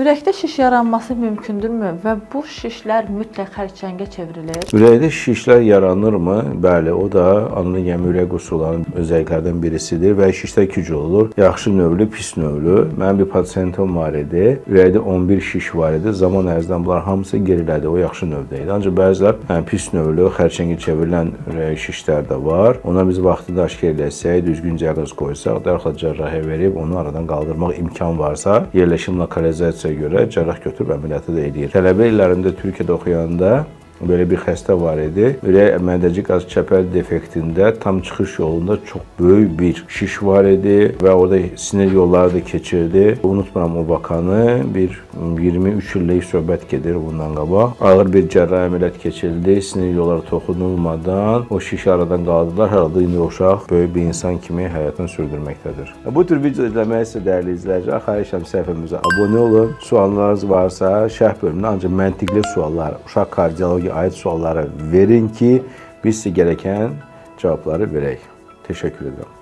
Ürəkdə şiş yaranması mümkündürmü və bu şişlər mütləq xərçəngə çevrilir? Ürəkdə şişlər yaranırmı? Bəli, o da anlı yemi ürək qursularının özelliklərdən birisidir və şişlər iki cür olur. Yaxşı növlü, pis növlü. Mənim bir pasiyentim var idi. Ürəkdə 11 şiş var idi. Zaman ərzində bunlar hamısı gerilədi. O yaxşı növdə idi. Ancaq bəzilər pis növlü, xərçəngə çevrilən ürək şişlər də var. Ona biz vaxtında aşkar eləsək, düzgün diaqnoz qoysaq, dərhal cərrahiyə verib onu aradan qaldırmaq imkan varsa, yerləşim lokalizasiyaya görə cərrah götürüb əməliyyatı da edir. Tələbə illərində Türkiyədə oxuyanda böyle bir xəstə var idi. Ürək mədəci qaz çəpər defektində tam çıxış yolunda çox böyük bir şiş var idi və orada sinir yolları da keçirdi. Unutmuram o vakanı, bir 23 illik söhbət gedir bundan qabaq. Ağır bir cərrahi əməliyyat keçirildi. Sinir yolları toxunulmadan o şişi aradan qaldırdılar. Herhalde indi o uşaq böyük bir insan kimi həyatını sürdürməkdədir. Bu tür video izləmək isə dəyərli izləyicilər, xahiş edirəm səhifəmizə abunə olun. Suallarınız varsa şərh bölümündə ancaq məntiqli suallar, uşaq kardiologiya ait sualları verin ki, biz sizə gereken cevapları verək. Teşekkür ederim.